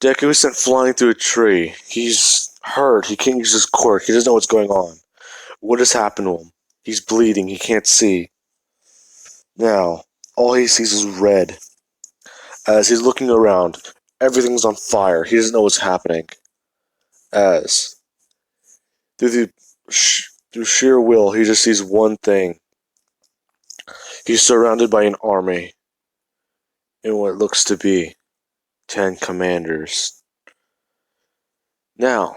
Deku is sent flying through a tree. He's hurt. He can't use his quirk. He doesn't know what's going on. What has happened to him? He's bleeding. He can't see. Now, all he sees is red. As he's looking around, everything's on fire. He doesn't know what's happening. As through sheer will, he just sees one thing. He's surrounded by an army in what looks to be 10 commanders. Now,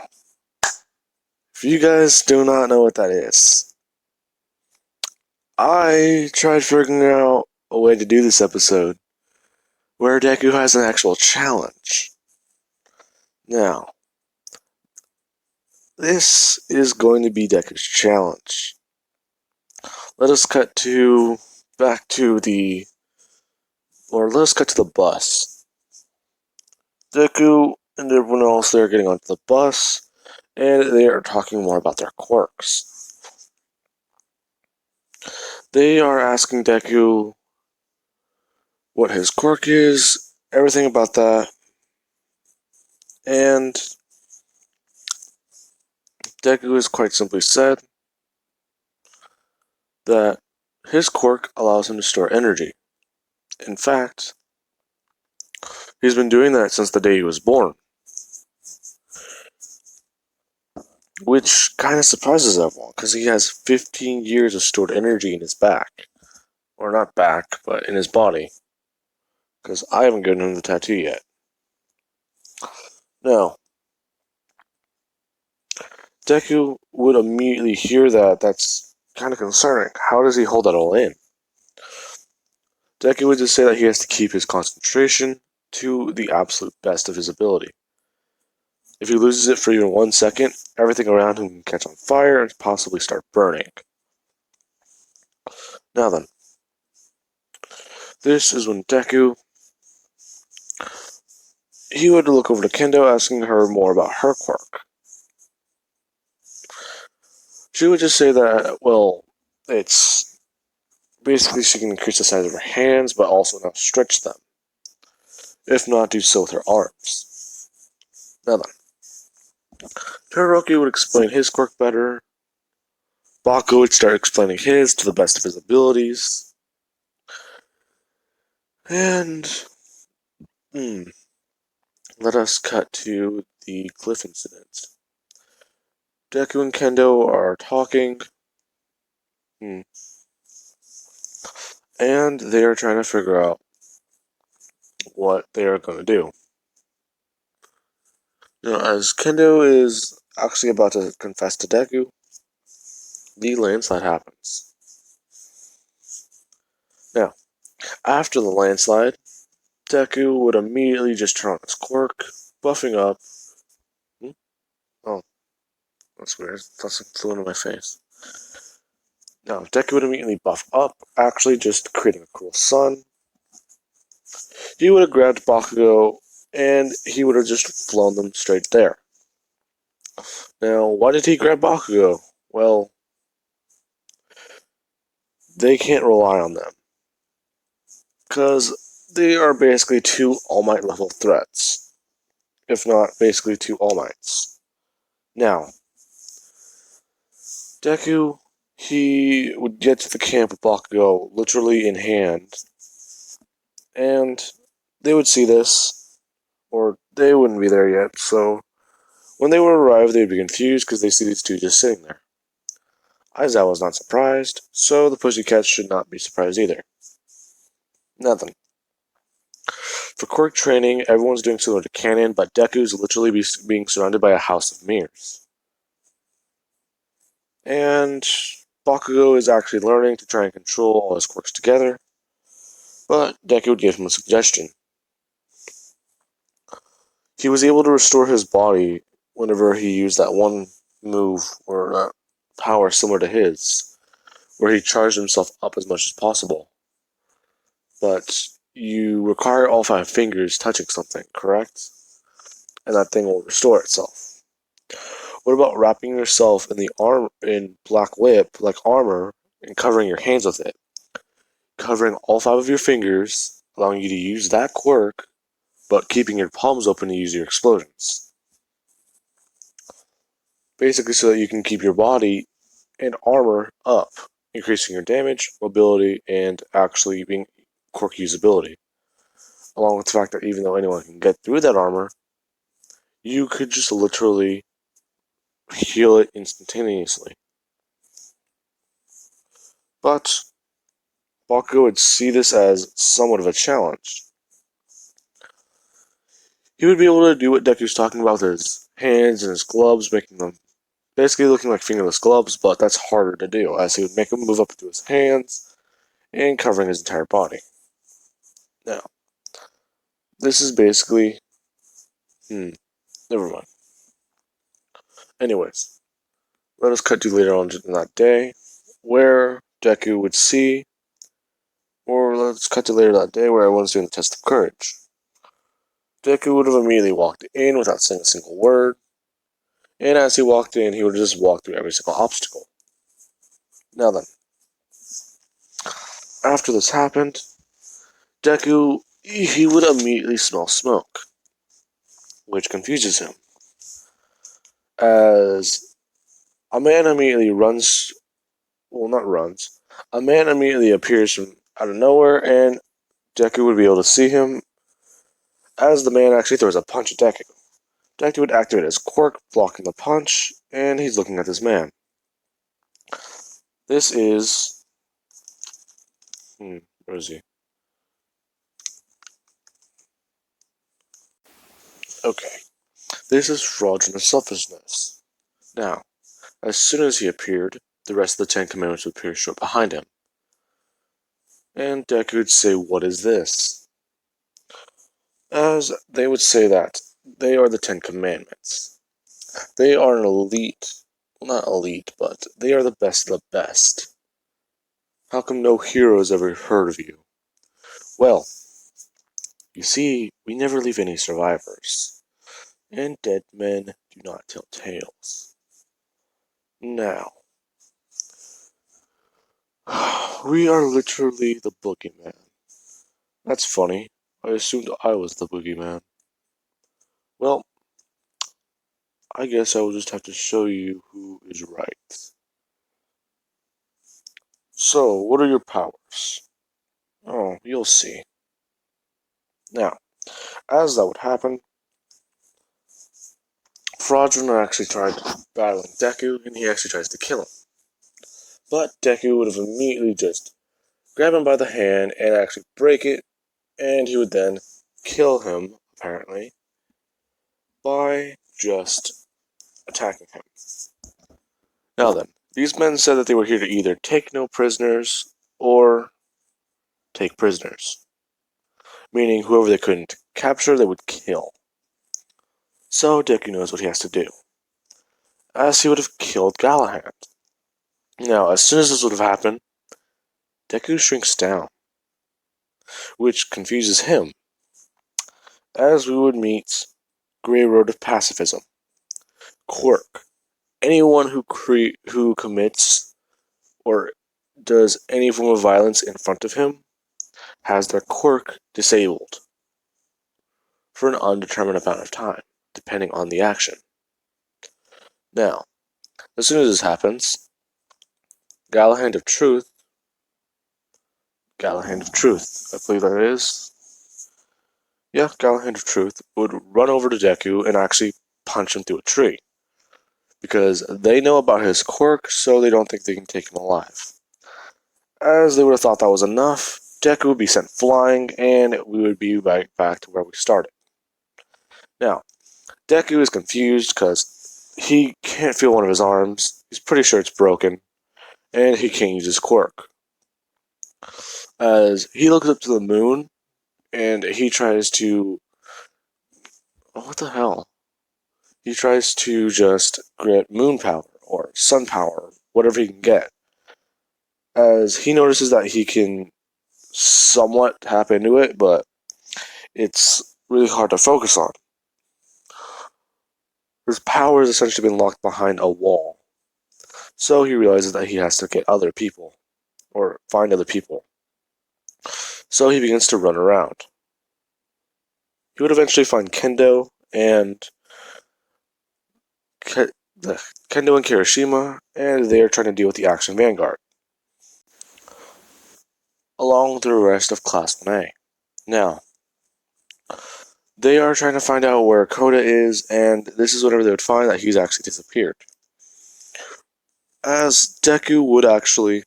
if you guys do not know what that is, I tried figuring out a way to do this episode where Deku has an actual challenge. Now, this is going to be Deku's challenge. Let us cut to the bus. Deku and everyone else, they're getting onto the bus, and they are talking more about their quirks. They are asking Deku what his quirk is, everything about that, and Deku has quite simply said that his quirk allows him to store energy. In fact, he's been doing that since the day he was born. Which kind of surprises everyone, because he has 15 years of stored energy in his back. Or not back, but in his body. Because I haven't given him the tattoo yet. Now, Deku would immediately hear that. That's kind of concerning. How does he hold that all in? Deku would just say that he has to keep his concentration to the absolute best of his ability. If he loses it for even 1 second, everything around him can catch on fire and possibly start burning. Now then, this is when Deku, he would look over to Kendo, asking her more about her quirk. She would just say that, well, it's basically she can increase the size of her hands, but also now stretch them. If not, do so with her arms. Now then, Todoroki would explain his quirk better. Bakugo would start explaining his to the best of his abilities. And let us cut to the cliff incident. Deku and Kendo are talking. And they are trying to figure out what they are going to do. Now, as Kendo is actually about to confess to Deku, the landslide happens. Now, after the landslide, Deku would immediately just turn on his quirk, buffing up. Oh, that's weird. Something flew into my face. Now, Deku would immediately buff up, actually just creating a cool sun. He would have grabbed Bakugo, and he would have just flown them straight there. Now, why did he grab Bakugo? Well, they can't rely on them. Because they are basically 2 All Might level threats. If not, basically 2 All Mights. Now, Deku, he would get to the camp with Bakugo literally in hand. And they would see this, or they wouldn't be there yet, so when they would arrive, they would be confused because they see these 2 just sitting there. Aizawa was not surprised, so the Pussycats should not be surprised either. Nothing. For quirk training, everyone's doing similar to canon, but Deku's literally being surrounded by a house of mirrors. And Bakugo is actually learning to try and control all his quirks together, but Deku would give him a suggestion. He was able to restore his body whenever he used that one move, or that power similar to his, where he charged himself up as much as possible. But you require all 5 fingers touching something, correct? And that thing will restore itself. What about wrapping yourself in black whip, like armor, and covering your hands with it? Covering all 5 of your fingers, allowing you to use that quirk but keeping your palms open to use your explosions. Basically so that you can keep your body and armor up, increasing your damage, mobility, and actually being Quirk usability. Along with the fact that even though anyone can get through that armor, you could just literally heal it instantaneously. But Bakugo would see this as somewhat of a challenge. He would be able to do what Deku's talking about with his hands and his gloves, making them basically looking like fingerless gloves, but that's harder to do, as he would make them move up to his hands and covering his entire body. Now, this is basically... never mind. Anyways, let us cut to later on in that day, where Deku would see, or let's cut to later that day where everyone's doing the test of courage. Deku would have immediately walked in without saying a single word, and as he walked in, he would just walk through every single obstacle. Now then, after this happened, Deku, he would immediately smell smoke, which confuses him, as a man immediately runs, well, not runs, a man immediately appears from out of nowhere, and Deku would be able to see him, as the man actually throws a punch at Deku. Deku would activate his quirk, blocking the punch, and he's looking at this man. This is... where is he? Okay. This is fraudulent selfishness. Now, as soon as he appeared, the rest of the Ten Commandments would appear short behind him. And Deku would say, "What is this?" As they would say that they are the Ten Commandments. They are an elite, well, not elite, but they are the best of the best. How come no heroes ever heard of you? Well, you see, we never leave any survivors, and dead men do not tell tales. Now, we are literally the boogeyman. That's funny. I assumed I was the boogeyman. Well, I guess I will just have to show you who is right. So, what are your powers? Oh, you'll see. Now, as that would happen, Fraudulent actually tried battling Deku, and he actually tries to kill him. But Deku would have immediately just grab him by the hand and actually break it, and he would then kill him, apparently, by just attacking him. Now then, these men said that they were here to either take no prisoners or take prisoners, meaning whoever they couldn't capture, they would kill. So Deku knows what he has to do, as he would have killed Galahad. Now, as soon as this would have happened, Deku shrinks down, which confuses him, as we would meet Grey Road of Pacifism, Quirk. Anyone who commits or does any form of violence in front of him has their quirk disabled for an undetermined amount of time, depending on the action. Now, as soon as this happens, Galahad of Truth, I believe that is, yeah, Galahad of Truth, would run over to Deku and actually punch him through a tree, because they know about his quirk, so they don't think they can take him alive. As they would have thought that was enough, Deku would be sent flying, and we would be back to where we started. Now, Deku is confused because he can't feel one of his arms, he's pretty sure it's broken, and he can't use his quirk. As he looks up to the moon, and he tries to... what the hell? He tries to just get moon power, or sun power, whatever he can get. As he notices that he can somewhat tap into it, but it's really hard to focus on. His power has essentially been locked behind a wall. So he realizes that he has to get other people, or find other people. So he begins to run around. he would eventually find Kendo and the Kendo and Kirishima, and they are trying to deal with the Action Vanguard, along with the rest of Class 1A. Now, they are trying to find out where Koda is, and this is whenever they would find that he's actually disappeared. As Deku would actually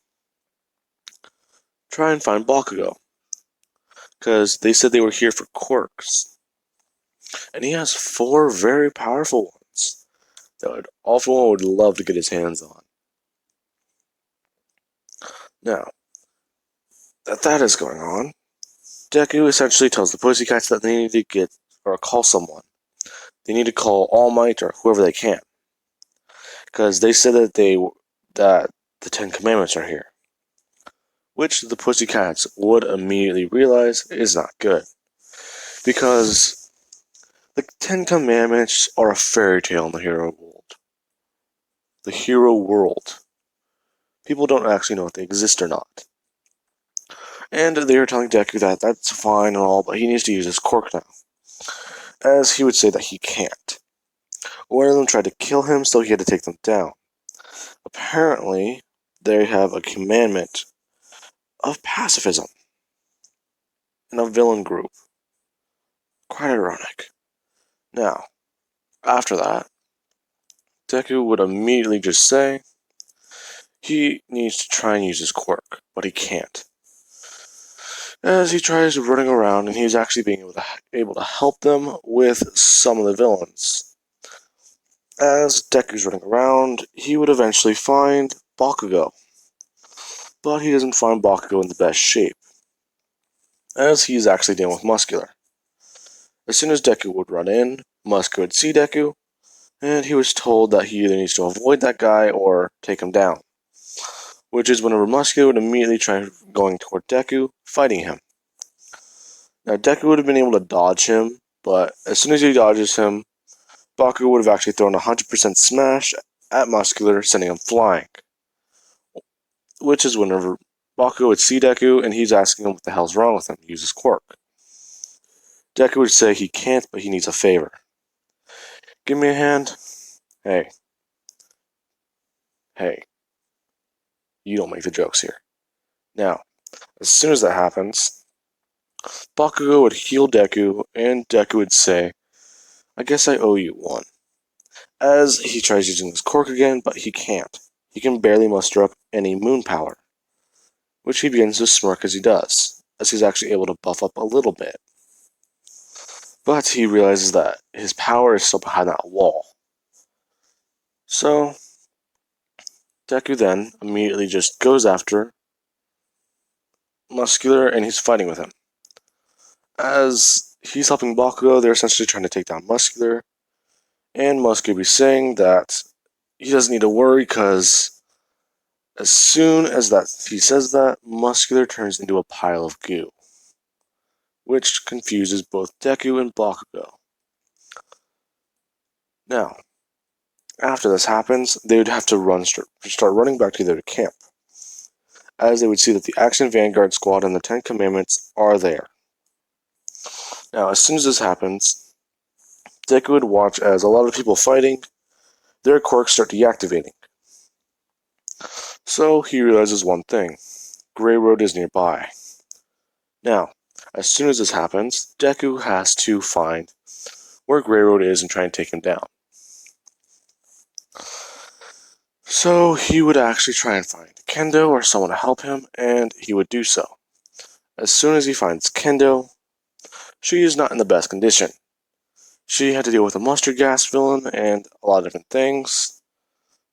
try and find Bakugo, because they said they were here for quirks. And he has 4 very powerful ones that everyone would love to get his hands on. Now, that is going on, Deku essentially tells the Pussycats that they need to get or call someone. They need to call All Might or whoever they can, because they said that the 10 Commandments are here, which the Pussycats would immediately realize is not good, because the 10 Commandments are a fairy tale in the hero world. The hero world. People don't actually know if they exist or not. And they are telling Deku that that's fine and all, but he needs to use his quirk now, as he would say that he can't. One of them tried to kill him, so he had to take them down. Apparently, they have a commandment of pacifism in a villain group. Quite ironic. Now, after that, Deku would immediately just say he needs to try and use his quirk, but he can't. As he tries running around, and he's actually being able to help them with some of the villains. As Deku's running around, he would eventually find Bakugo, but he doesn't find Bakugo in the best shape, as he's actually dealing with Muscular. As soon as Deku would run in, Muscular would see Deku, and he was told that he either needs to avoid that guy or take him down, which is whenever Muscular would immediately try going toward Deku, fighting him. Now, Deku would have been able to dodge him, but as soon as he dodges him, Bakugo would have actually thrown a 100% smash at Muscular, sending him flying. Which is whenever Bakugo would see Deku, and he's asking him what the hell's wrong with him. He uses quirk. Deku would say he can't, but he needs a favor. Give me a hand? Hey. Hey. You don't make the jokes here. Now, as soon as that happens, Bakugo would heal Deku, and Deku would say, I guess I owe you one. As he tries using his quirk again, but he can't. He can barely muster up any moon power, which he begins to smirk as he does, as he's actually able to buff up a little bit. But he realizes that his power is still behind that wall. So, Deku then immediately just goes after Muscular, and he's fighting with him. As he's helping Bakugo, they're essentially trying to take down Muscular, and Muscular be saying that he doesn't need to worry, because as soon as he says that, Muscular turns into a pile of goo, which confuses both Deku and Bakugo. Now, after this happens, they would have to start running back to their camp, as they would see that the Action Vanguard Squad and the 10 Commandments are there. Now, as soon as this happens, Deku would watch as a lot of people fighting, their quirks start deactivating. So he realizes one thing: Grey Road is nearby. Now, as soon as this happens, Deku has to find where Grey Road is and try and take him down. So he would actually try and find Kendo or someone to help him, and he would do so. As soon as he finds Kendo, she is not in the best condition. She had to deal with a mustard gas villain and a lot of different things,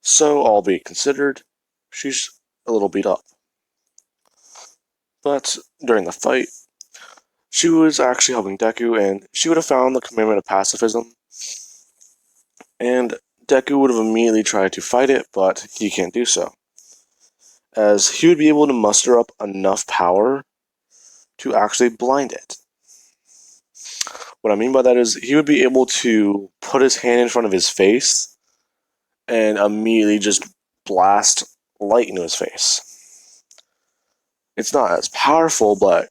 so all being considered, she's a little beat up. But during the fight, she was actually helping Deku, and she would have found the commandment of pacifism, and Deku would have immediately tried to fight it, but he can't do so, as he would be able to muster up enough power to actually blind it. What I mean by that is he would be able to put his hand in front of his face and immediately just blast light into his face. It's not as powerful, but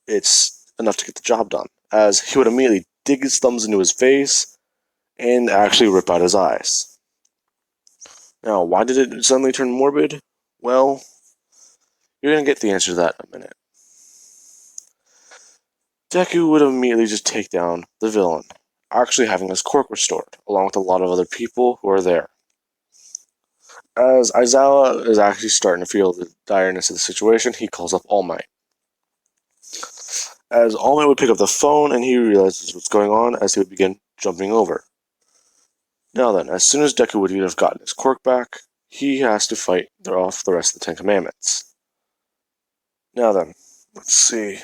it's enough to get the job done, as he would immediately dig his thumbs into his face and actually rip out his eyes. Now, why did it suddenly turn morbid? Well, you're going to get the answer to that in a minute. Deku would immediately just take down the villain, actually having his quirk restored, along with a lot of other people who are there. As Aizawa is actually starting to feel the direness of the situation, he calls up All Might. As All Might would pick up the phone and he realizes what's going on as he would begin jumping over. Now then, as soon as Deku would have gotten his quirk back, he has to fight off the rest of the Ten Commandments. Now then, let's see.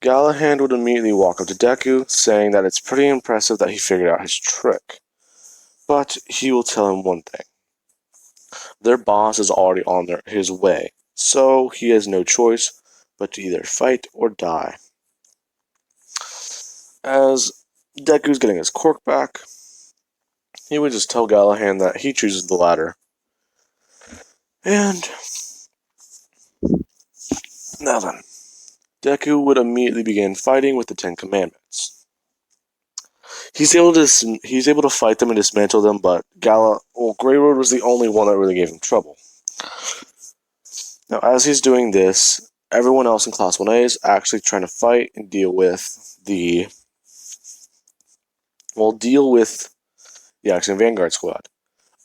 Galahad would immediately walk up to Deku, saying that it's pretty impressive that he figured out his trick. But he will tell him one thing. Their boss is already on his way, so he has no choice but to either fight or die. As Deku's getting his quirk back, he would just tell Galahad that he chooses the latter. And now then, Deku would immediately begin fighting with the Ten Commandments. He's able to fight them and dismantle them, but Grey Road was the only one that really gave him trouble. Now, as he's doing this, everyone else in Class 1A is actually trying to fight and deal with the Action Vanguard Squad.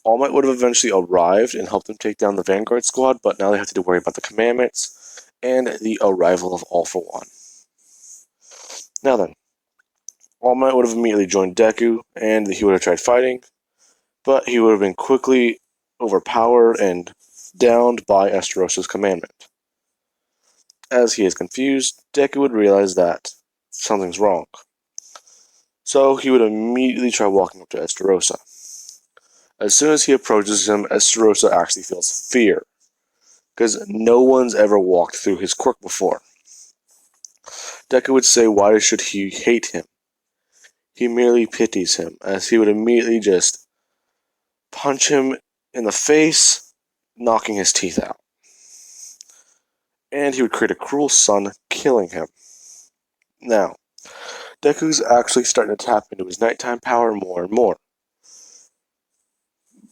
All Might would have eventually arrived and helped them take down the Vanguard Squad, but now they have to worry about the Commandments and the arrival of All for One. Now then, All Might would have immediately joined Deku, and he would have tried fighting, but he would have been quickly overpowered and downed by Estarosa's commandment. As he is confused, Deku would realize that something's wrong. So he would immediately try walking up to Estarosa. As soon as he approaches him, Estarosa actually feels fear, because no one's ever walked through his quirk before. Deku would say, why should he hate him? He merely pities him, as he would immediately just punch him in the face, knocking his teeth out. And he would create a cruel sun, killing him. Now, Deku's actually starting to tap into his nighttime power more and more,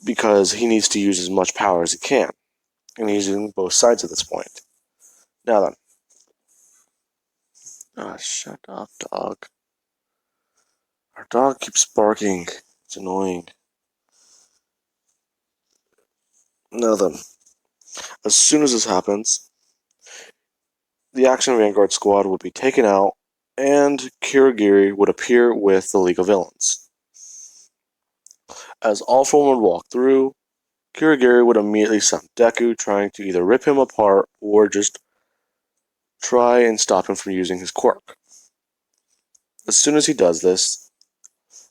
because he needs to use as much power as he can, and he's using both sides at this point. Now then. Shut up, dog. Our dog keeps barking. It's annoying. Now then, as soon as this happens, the Action Vanguard Squad would be taken out, and Kirigiri would appear with the League of Villains. As All For One would walk through, Kirigiri would immediately summon Deku, trying to either rip him apart or just try and stop him from using his quirk. As soon as he does this,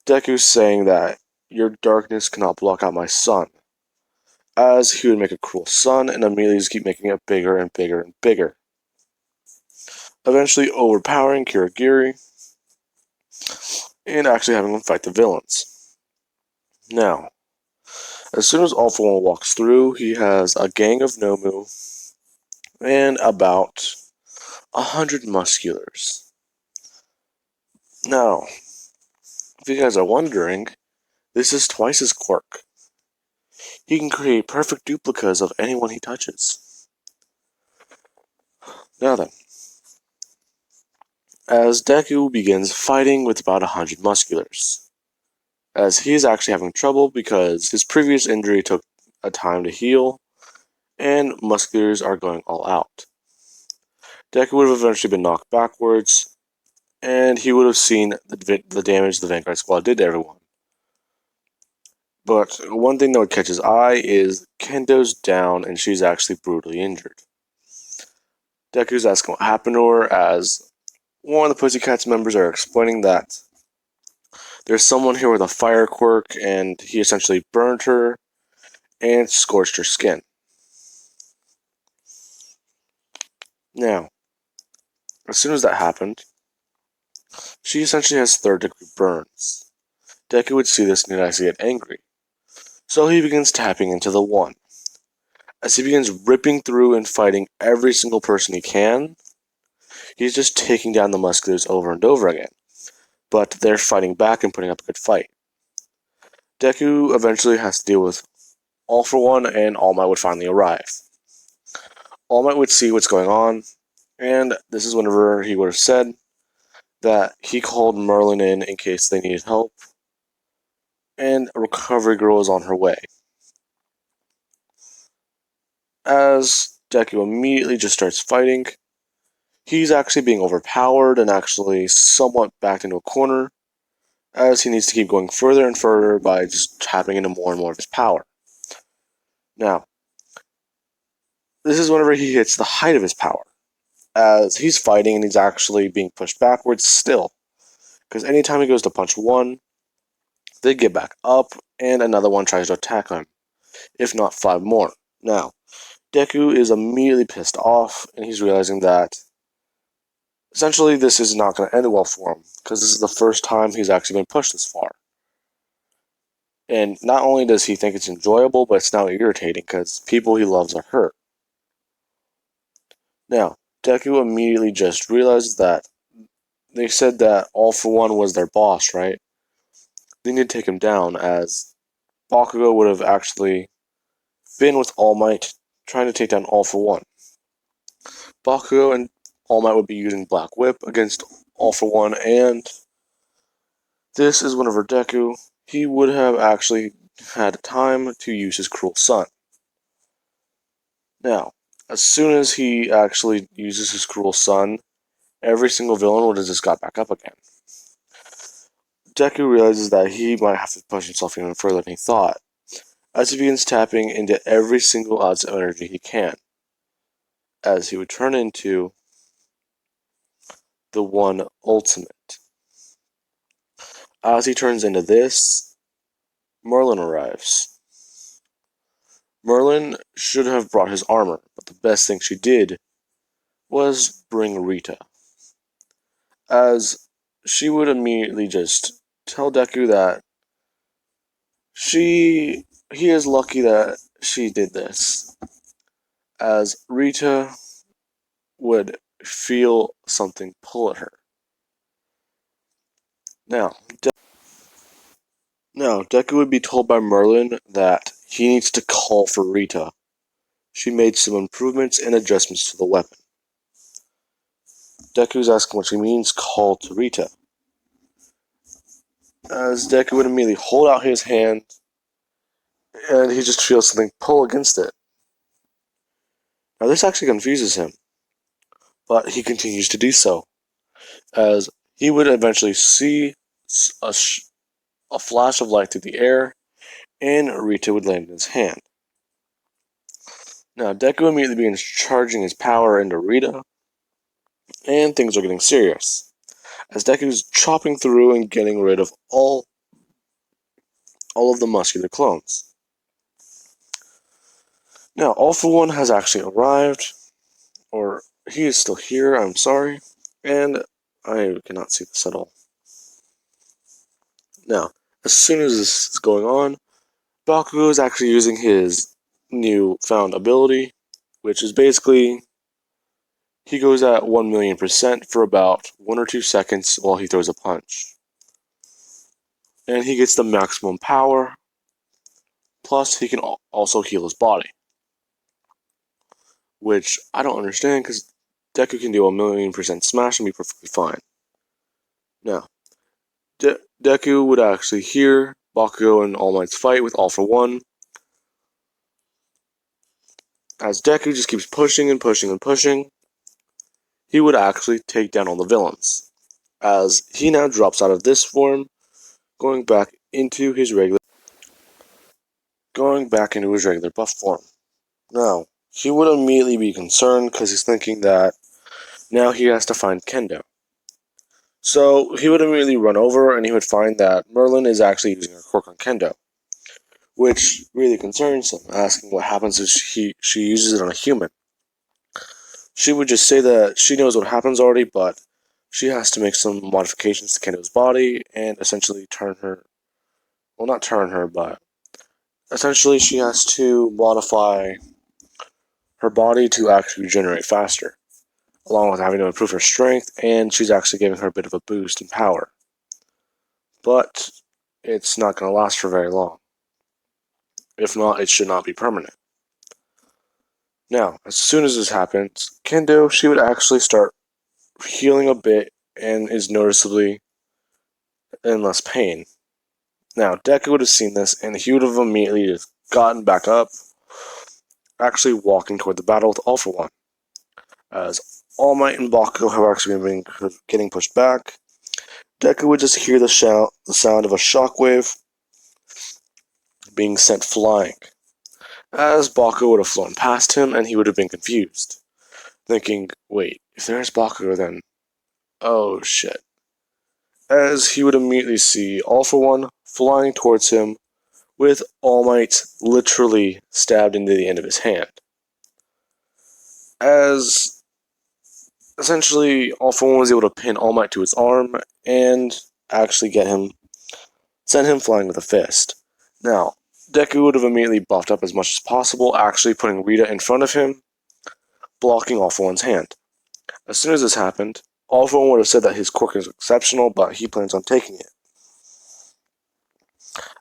Deku's saying that your darkness cannot block out my sun, as he would make a cruel sun and immediately just keep making it bigger and bigger and bigger, eventually overpowering Kirigiri and actually having him fight the villains. Now, as soon as All For One walks through, he has a gang of Nomu and about 100 Musculars. Now, if you guys are wondering, this is twice his quirk. He can create perfect duplicas of anyone he touches. Now then, as Deku begins fighting with about 100 Musculars, as he is actually having trouble because his previous injury took a time to heal, and Musculars are going all out. Deku would have eventually been knocked backwards, and he would have seen the damage the Vanguard Squad did to everyone. But one thing that would catch his eye is Kendo's down and she's actually brutally injured. Deku's asking what happened to her, as one of the Pussycats members are explaining that there's someone here with a fire quirk and he essentially burned her and scorched her skin. Now, as soon as that happened, she essentially has third-degree burns. Deku would see this and he'd actually get angry. So he begins tapping into the one. As he begins ripping through and fighting every single person he can, he's just taking down the Musculars over and over again. but they're fighting back and putting up a good fight. Deku eventually has to deal with All For One, and All Might would finally arrive. All Might would see what's going on, and this is whenever he would have said that he called Merlin in case they needed help, and a recovery girl is on her way. As Deku immediately just starts fighting, he's actually being overpowered and actually somewhat backed into a corner, as he needs to keep going further and further by just tapping into more and more of his power. Now, this is whenever he hits the height of his power, as he's fighting and he's actually being pushed backwards still, because anytime he goes to punch one, they get back up and another one tries to attack him, if not 5 more. Now, Deku is immediately pissed off, and he's realizing that essentially this is not going to end well for him, because this is the first time he's actually been pushed this far. And not only does he think it's enjoyable, but it's now irritating, because people he loves are hurt. Now, Deku immediately just realizes that they said that All For One was their boss, right? They need to take him down, as Bakugo would have actually been with All Might trying to take down All For One. Bakugo and All Might would be using Black Whip against All For One, and this is whenever Deku, he would have actually had time to use his Cruel Sun. Now, as soon as he actually uses his Cruel Sun, every single villain would have just got back up again. Deku realizes that he might have to push himself even further than he thought, as he begins tapping into every single ounce of energy he can, as he would turn into the One Ultimate. As he turns into this, Merlin arrives. Merlin should have brought his armor, but the best thing she did was bring Rita, as she would immediately just tell Deku that he is lucky that she did this, as Rita would feel something pull at her. Now, Deku would be told by Merlin that he needs to call for Rita. She made some improvements and adjustments to the weapon. Deku's asking what she means, call to Rita, as Deku would immediately hold out his hand, and he just feels something pull against it. Now this actually confuses him, but he continues to do so, as he would eventually see a flash of light through the air, and Rita would land in his hand. Now Deku immediately begins charging his power into Rita, and things are getting serious, as Deku's chopping through and getting rid of all of the muscular clones. Now, All For One has actually arrived, or he is still here, I'm sorry, and I cannot see this at all. Now, as soon as this is going on, Bakugo is actually using his new found ability, which is basically he goes at 1,000,000% for about 1 or 2 seconds while he throws a punch. And he gets the maximum power, plus he can also heal his body, which I don't understand because Deku can do 1,000,000% smash and be perfectly fine. Now, Deku would actually hear Bakugo and All Might's fight with All For One, as Deku just keeps pushing and pushing and pushing. He would actually take down all the villains, as he now drops out of this form, going back into his regular buff form. Now, he would immediately be concerned because he's thinking that now he has to find Kendo. So he would immediately run over and he would find that Merlin is actually using her quirk on Kendo, which really concerns him, asking what happens if she uses it on a human. She would just say that she knows what happens already, but she has to make some modifications to Kendo's body and essentially not turn her, but essentially she has to modify her body to actually regenerate faster, along with having to improve her strength, and she's actually giving her a bit of a boost in power. but it's not going to last for very long. If not, it should not be permanent. Now, as soon as this happens, Kendo, she would actually start healing a bit and is noticeably in less pain. Now, Deku would have seen this, and he would have immediately just gotten back up, actually walking toward the battle with All For One. As All Might and Bakugo have actually been getting pushed back, Deku would just hear the sound of a shockwave being sent flying. As Bakugo would have flown past him, and he would have been confused, thinking, wait, if there's Bakugo then, oh shit. As he would immediately see All For One flying towards him, with All Might literally stabbed into the end of his hand. As essentially All For One was able to pin All Might to his arm and actually send him flying with a fist. Now, Deku would have immediately buffed up as much as possible, actually putting Rita in front of him, blocking All For One's hand. As soon as this happened, All For One would have said that his quirk is exceptional, but he plans on taking it.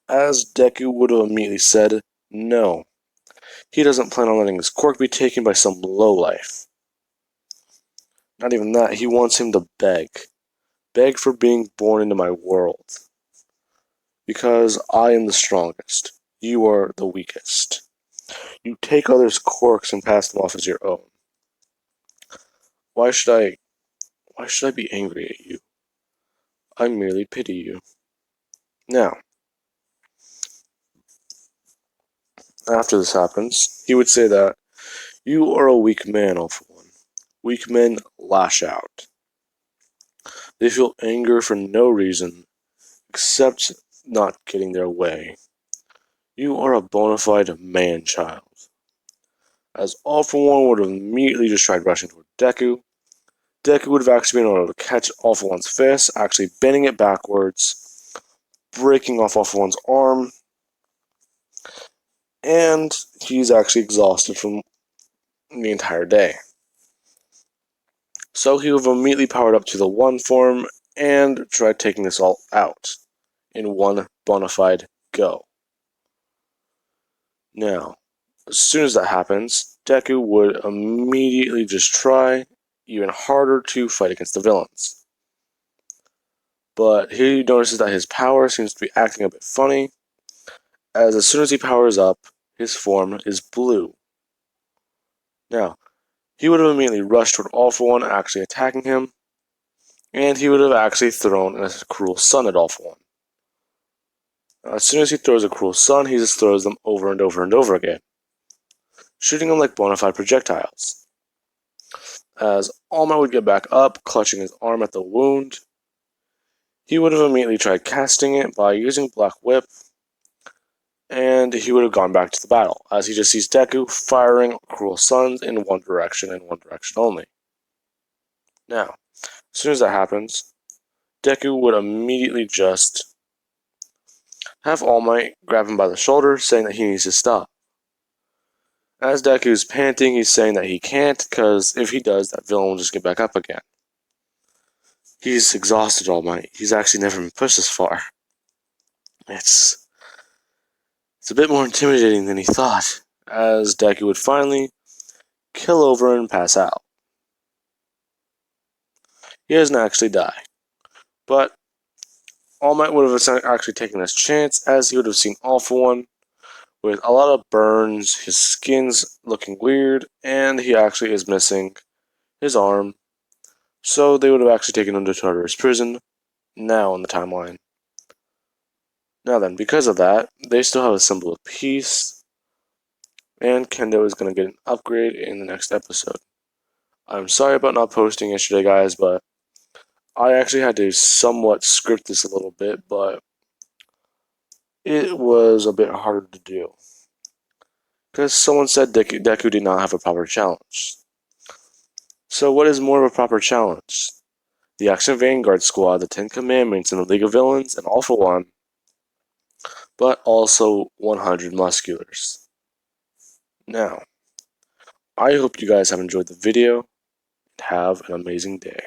As Deku would have immediately said, no. He doesn't plan on letting his quirk be taken by some lowlife. Not even that, he wants him to beg. Beg for being born into my world. Because I am the strongest. You are the weakest. You take others' quirks and pass them off as your own. Why should I be angry at you? I merely pity you. Now, after this happens, he would say that you are a weak man, All For One. Weak men lash out. They feel anger for no reason except not getting their way. You are a bona fide man-child. As All For One would have immediately just tried rushing toward Deku, Deku would have actually been able to catch All For One's fist, actually bending it backwards, breaking off All For One's arm, and he's actually exhausted from the entire day. So he would have immediately powered up to the One form and tried taking this all out in one bona fide go. Now, as soon as that happens, Deku would immediately just try even harder to fight against the villains. But he notices that his power seems to be acting a bit funny, as soon as he powers up, his form is blue. Now, he would have immediately rushed toward All For One, actually attacking him, and he would have actually thrown a cruel sun at All For One. As soon as he throws a cruel sun, he just throws them over and over and over again, shooting them like bona fide projectiles. As All Might would get back up, clutching his arm at the wound, he would have immediately tried casting it by using Black Whip, and he would have gone back to the battle, as he just sees Deku firing cruel suns in one direction and one direction only. Now, as soon as that happens, Deku would immediately just have All Might grab him by the shoulder, saying that he needs to stop. As Deku's panting, he's saying that he can't, because if he does, that villain will just get back up again. He's exhausted, All Might. He's actually never been pushed this far. It's a bit more intimidating than he thought, as Deku would finally kill over and pass out. He doesn't actually die, but All Might would have actually taken this chance, as he would have seen All For One with a lot of burns, his skin's looking weird, and he actually is missing his arm. So they would have actually taken him to Tartarus prison, now in the timeline. Now then, because of that, they still have a symbol of peace, and Kendo is going to get an upgrade in the next episode. I'm sorry about not posting yesterday, guys, but I actually had to somewhat script this a little bit, but it was a bit harder to do. Because someone said Deku did not have a proper challenge. So what is more of a proper challenge? The Action Vanguard Squad, the Ten Commandments, and the League of Villains, and All For One, but also 100 Musculars. Now, I hope you guys have enjoyed the video, and have an amazing day.